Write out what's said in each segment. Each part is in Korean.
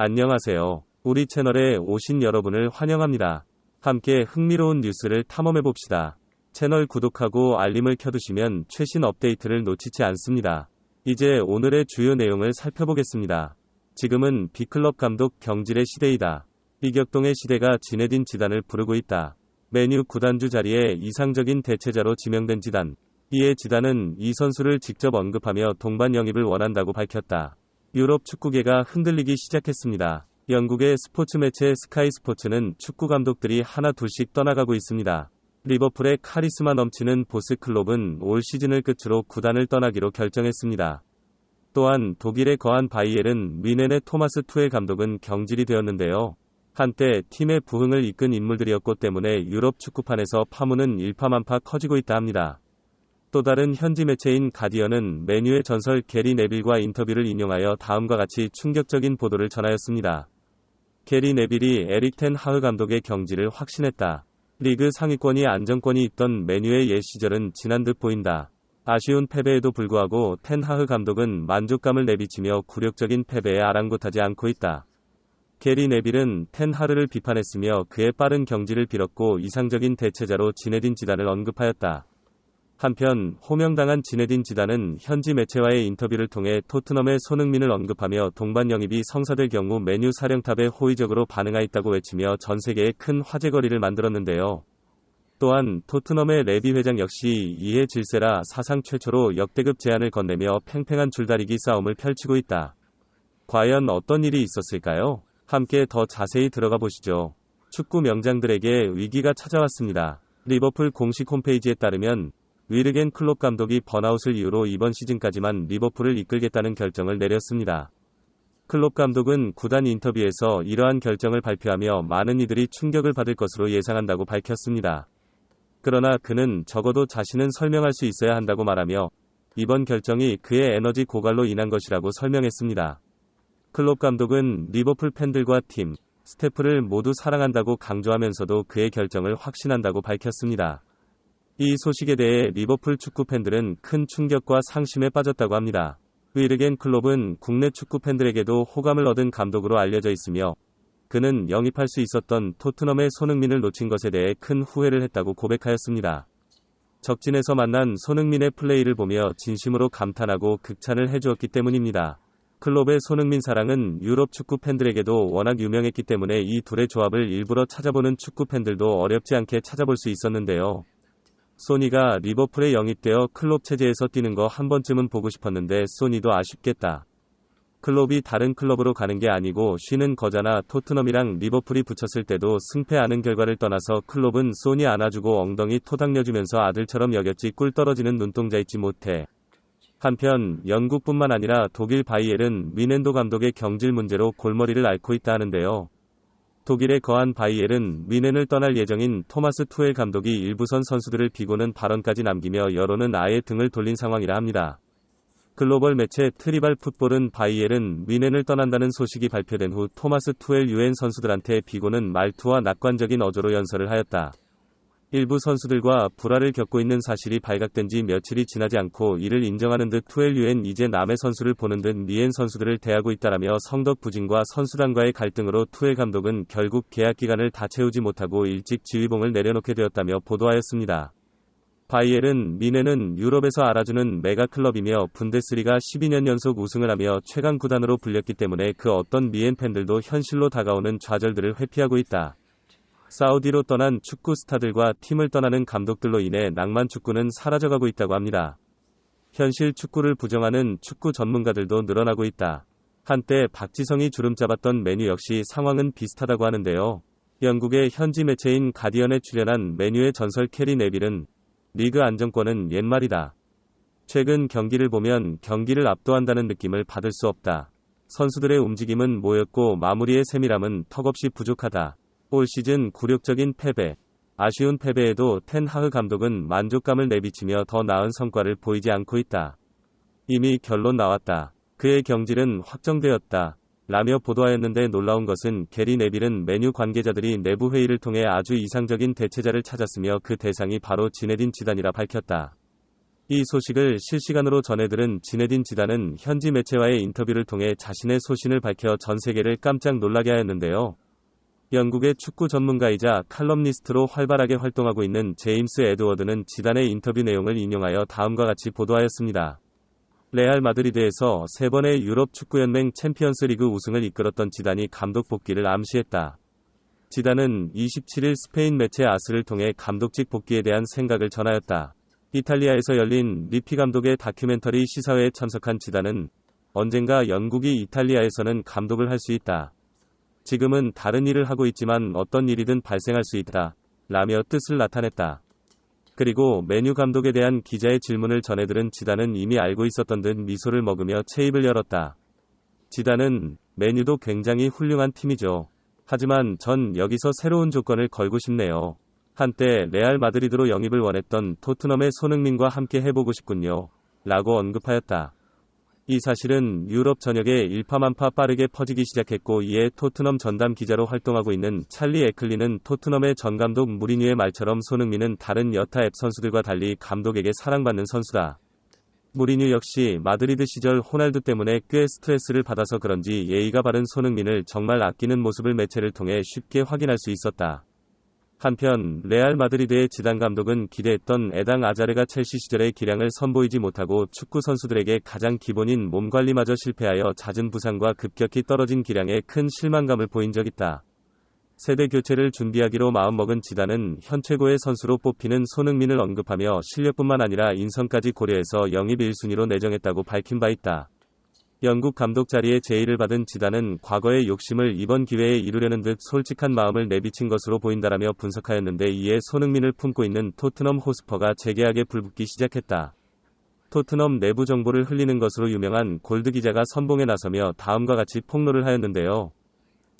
안녕하세요. 우리 채널에 오신 여러분을 환영합니다. 함께 흥미로운 뉴스를 탐험해봅시다. 채널 구독하고 알림을 켜두시면 최신 업데이트를 놓치지 않습니다. 이제 오늘의 주요 내용을 살펴보겠습니다. 지금은 B클럽 감독 경질의 시대이다. 이격동의 시대가 지네딘 지단을 부르고 있다. 메뉴 구단주 자리에 이상적인 대체자로 지명된 지단. 이에 지단은 이 선수를 직접 언급하며 동반 영입을 원한다고 밝혔다. 유럽 축구계가 흔들리기 시작했습니다. 영국의 스포츠 매체 스카이 스포츠는 축구 감독들이 하나 둘씩 떠나가고 있습니다. 리버풀의 카리스마 넘치는 보스 클롭은 올 시즌을 끝으로 구단을 떠나기로 결정했습니다. 또한 독일의 거한 바이에른 뮌헨의 토마스 투엘 감독은 경질이 되었는데요. 한때 팀의 부흥을 이끈 인물들이었고 때문에 유럽 축구판에서 파문은 일파만파 커지고 있다 합니다. 또 다른 현지 매체인 가디언은 맨유의 전설 게리 네빌과 인터뷰를 인용하여 다음과 같이 충격적인 보도를 전하였습니다. 게리 네빌이 에릭 텐 하흐 감독의 경질을 확신했다. 리그 상위권이 안정권이 있던 맨유의 옛 시절은 지난 듯 보인다. 아쉬운 패배에도 불구하고 텐 하흐 감독은 만족감을 내비치며 굴욕적인 패배에 아랑곳하지 않고 있다. 게리 네빌은 텐 하흐를 비판했으며 그의 빠른 경질을 빌었고 이상적인 대체자로 지네딘 지단을 언급하였다. 한편 호명당한 지네딘 지단은 현지 매체와의 인터뷰를 통해 토트넘의 손흥민을 언급하며 동반 영입이 성사될 경우 맨유 사령탑에 호의적으로 반응하였다고 외치며 전 세계에 큰 화제거리를 만들었는데요. 또한 토트넘의 레비 회장 역시 이해 질세라 사상 최초로 역대급 제안을 건네며 팽팽한 줄다리기 싸움을 펼치고 있다. 과연 어떤 일이 있었을까요? 함께 더 자세히 들어가 보시죠. 축구 명장들에게 위기가 찾아왔습니다. 리버풀 공식 홈페이지에 따르면 위르겐 클롭 감독이 번아웃을 이유로 이번 시즌까지만 리버풀을 이끌겠다는 결정을 내렸습니다. 클롭 감독은 구단 인터뷰에서 이러한 결정을 발표하며 많은 이들이 충격을 받을 것으로 예상한다고 밝혔습니다. 그러나 그는 적어도 자신은 설명할 수 있어야 한다고 말하며 이번 결정이 그의 에너지 고갈로 인한 것이라고 설명했습니다. 클롭 감독은 리버풀 팬들과 팀, 스태프를 모두 사랑한다고 강조하면서도 그의 결정을 확신한다고 밝혔습니다. 이 소식에 대해 리버풀 축구 팬들은 큰 충격과 상심에 빠졌다고 합니다. 위르겐 클롭은 국내 축구 팬들에게도 호감을 얻은 감독으로 알려져 있으며 그는 영입할 수 있었던 토트넘의 손흥민을 놓친 것에 대해 큰 후회를 했다고 고백하였습니다. 적진에서 만난 손흥민의 플레이를 보며 진심으로 감탄하고 극찬을 해주었기 때문입니다. 클롭의 손흥민 사랑은 유럽 축구 팬들에게도 워낙 유명했기 때문에 이 둘의 조합을 일부러 찾아보는 축구 팬들도 어렵지 않게 찾아볼 수 있었는데요. 소니가 리버풀에 영입되어 클롭 체제에서 뛰는 거 한 번쯤은 보고 싶었는데 소니도 아쉽겠다. 클롭이 다른 클럽으로 가는 게 아니고 쉬는 거잖아. 토트넘이랑 리버풀이 붙였을 때도 승패하는 결과를 떠나서 클롭은 소니 안아주고 엉덩이 토닥여주면서 아들처럼 여겼지 꿀 떨어지는 눈동자 잊지 못해. 한편 영국뿐만 아니라 독일 바이에른 뮌헨도 감독의 경질 문제로 골머리를 앓고 있다 하는데요. 독일의 거한 바이에른 뮌헨을 떠날 예정인 토마스 투엘 감독이 일부선 선수들을 비고는 발언까지 남기며 여론은 아예 등을 돌린 상황이라 합니다. 글로벌 매체 트리발 풋볼은 바이에른 뮌헨을 떠난다는 소식이 발표된 후 토마스 투엘 유엔 선수들한테 비고는 말투와 낙관적인 어조로 연설을 하였다. 일부 선수들과 불화를 겪고 있는 사실이 발각된 지 며칠이 지나지 않고 이를 인정하는 듯 투엘 유엔 이제 남의 선수를 보는 듯 뮌헨 선수들을 대하고 있다라며 성덕 부진과 선수단과의 갈등으로 투엘 감독은 결국 계약 기간을 다 채우지 못하고 일찍 지휘봉을 내려놓게 되었다며 보도하였습니다. 바이에른 뮌헨은 유럽에서 알아주는 메가클럽이며 분데스리가 12년 연속 우승을 하며 최강 구단으로 불렸기 때문에 그 어떤 뮌헨 팬들도 현실로 다가오는 좌절들을 회피하고 있다. 사우디로 떠난 축구 스타들과 팀을 떠나는 감독들로 인해 낭만 축구는 사라져가고 있다고 합니다. 현실 축구를 부정하는 축구 전문가들도 늘어나고 있다. 한때 박지성이 주름 잡았던 맨유 역시 상황은 비슷하다고 하는데요. 영국의 현지 매체인 가디언에 출연한 맨유의 전설 게리 네빌은 리그 안정권은 옛말이다. 최근 경기를 보면 경기를 압도한다는 느낌을 받을 수 없다. 선수들의 움직임은 모였고 마무리의 세밀함은 턱없이 부족하다. 올 시즌 굴욕적인 패배, 아쉬운 패배에도 텐 하흐 감독은 만족감을 내비치며 더 나은 성과를 보이지 않고 있다. 이미 결론 나왔다. 그의 경질은 확정되었다. 라며 보도하였는데 놀라운 것은 게리 네빌은 맨유 관계자들이 내부 회의를 통해 아주 이상적인 대체자를 찾았으며 그 대상이 바로 지네딘 지단이라 밝혔다. 이 소식을 실시간으로 전해들은 지네딘 지단은 현지 매체와의 인터뷰를 통해 자신의 소신을 밝혀 전 세계를 깜짝 놀라게 하였는데요. 영국의 축구 전문가이자 칼럼니스트로 활발하게 활동하고 있는 제임스 에드워드는 지단의 인터뷰 내용을 인용하여 다음과 같이 보도하였습니다. 레알 마드리드에서 3번의 유럽 축구연맹 챔피언스 리그 우승을 이끌었던 지단이 감독 복귀를 암시했다. 지단은 27일 스페인 매체 아스를 통해 감독직 복귀에 대한 생각을 전하였다. 이탈리아에서 열린 리피 감독의 다큐멘터리 시사회에 참석한 지단은 언젠가 영국이 이탈리아에서는 감독을 할 수 있다. 지금은 다른 일을 하고 있지만 어떤 일이든 발생할 수 있다. 라며 뜻을 나타냈다. 그리고 메뉴 감독에 대한 기자의 질문을 전해들은 지단은 이미 알고 있었던 듯 미소를 머금며 체입을 열었다. 지단은 메뉴도 굉장히 훌륭한 팀이죠. 하지만 전 여기서 새로운 조건을 걸고 싶네요. 한때 레알 마드리드로 영입을 원했던 토트넘의 손흥민과 함께 해보고 싶군요. 라고 언급하였다. 이 사실은 유럽 전역에 일파만파 빠르게 퍼지기 시작했고 이에 토트넘 전담 기자로 활동하고 있는 찰리 에클리는 토트넘의 전 감독 무리뉴의 말처럼 손흥민은 다른 여타 앱 선수들과 달리 감독에게 사랑받는 선수다. 무리뉴 역시 마드리드 시절 호날두 때문에 꽤 스트레스를 받아서 그런지 예의가 바른 손흥민을 정말 아끼는 모습을 매체를 통해 쉽게 확인할 수 있었다. 한편 레알 마드리드의 지단 감독은 기대했던 에당 아자르가 첼시 시절의 기량을 선보이지 못하고 축구 선수들에게 가장 기본인 몸관리마저 실패하여 잦은 부상과 급격히 떨어진 기량에 큰 실망감을 보인 적 있다. 세대 교체를 준비하기로 마음먹은 지단은 현 최고의 선수로 뽑히는 손흥민을 언급하며 실력뿐만 아니라 인성까지 고려해서 영입 1순위로 내정했다고 밝힌 바 있다. 영국 감독 자리에 제의를 받은 지단은 과거의 욕심을 이번 기회에 이루려는 듯 솔직한 마음을 내비친 것으로 보인다라며 분석하였는데 이에 손흥민을 품고 있는 토트넘 호스퍼가 재계약에 불붙기 시작했다. 토트넘 내부 정보를 흘리는 것으로 유명한 골드 기자가 선봉에 나서며 다음과 같이 폭로를 하였는데요.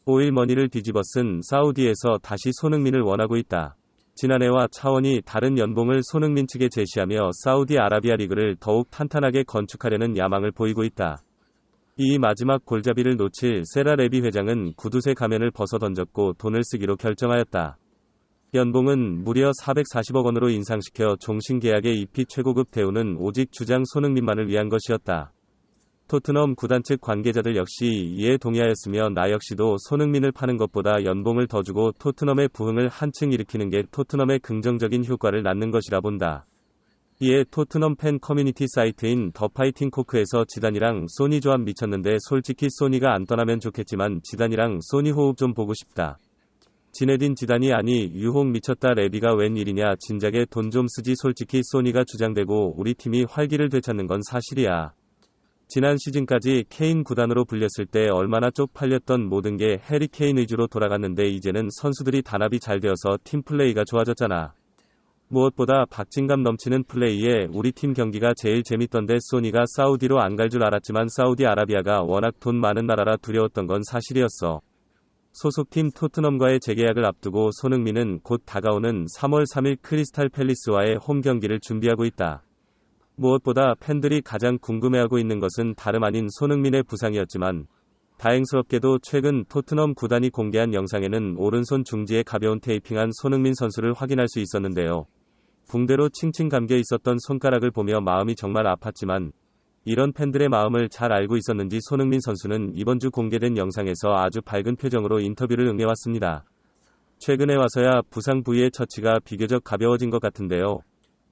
오일머니를 뒤집어 쓴 사우디에서 다시 손흥민을 원하고 있다. 지난해와 차원이 다른 연봉을 손흥민 측에 제시하며 사우디아라비아 리그를 더욱 탄탄하게 건축하려는 야망을 보이고 있다. 이 마지막 골잡이를 놓칠 세라 레비 회장은 구두쇠 가면을 벗어 던졌고 돈을 쓰기로 결정하였다. 연봉은 무려 440억 원으로 인상시켜 종신계약의 EP 최고급 대우는 오직 주장 손흥민만을 위한 것이었다. 토트넘 구단 측 관계자들 역시 이에 동의하였으며 나 역시도 손흥민을 파는 것보다 연봉을 더 주고 토트넘의 부흥을 한층 일으키는 게 토트넘의 긍정적인 효과를 낳는 것이라 본다. 이에 토트넘 팬 커뮤니티 사이트인 더 파이팅 코크에서 지단이랑 소니 조합 미쳤는데 솔직히 소니가 안 떠나면 좋겠지만 지단이랑 소니 호흡 좀 보고 싶다. 지네딘 지단이 아니 유혹 미쳤다 레비가 웬일이냐 진작에 돈 좀 쓰지 솔직히 소니가 주장되고 우리 팀이 활기를 되찾는 건 사실이야. 지난 시즌까지 케인 구단으로 불렸을 때 얼마나 쪽팔렸던 모든 게 해리 케인 위주로 돌아갔는데 이제는 선수들이 단합이 잘 되어서 팀 플레이가 좋아졌잖아. 무엇보다 박진감 넘치는 플레이에 우리 팀 경기가 제일 재밌던데 소니가 사우디로 안 갈 줄 알았지만 사우디아라비아가 워낙 돈 많은 나라라 두려웠던 건 사실이었어. 소속팀 토트넘과의 재계약을 앞두고 손흥민은 곧 다가오는 3월 3일 크리스탈 팰리스와의 홈 경기를 준비하고 있다. 무엇보다 팬들이 가장 궁금해하고 있는 것은 다름 아닌 손흥민의 부상이었지만 다행스럽게도 최근 토트넘 구단이 공개한 영상에는 오른손 중지에 가벼운 테이핑한 손흥민 선수를 확인할 수 있었는데요. 붕대로 칭칭 감겨 있었던 손가락을 보며 마음이 정말 아팠지만 이런 팬들의 마음을 잘 알고 있었는지 손흥민 선수는 이번 주 공개된 영상에서 아주 밝은 표정으로 인터뷰를 응해왔습니다. 최근에 와서야 부상 부위의 처치가 비교적 가벼워진 것 같은데요.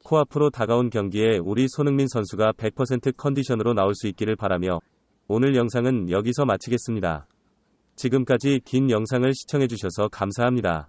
코앞으로 다가온 경기에 우리 손흥민 선수가 100% 컨디션으로 나올 수 있기를 바라며 오늘 영상은 여기서 마치겠습니다. 지금까지 긴 영상을 시청해주셔서 감사합니다.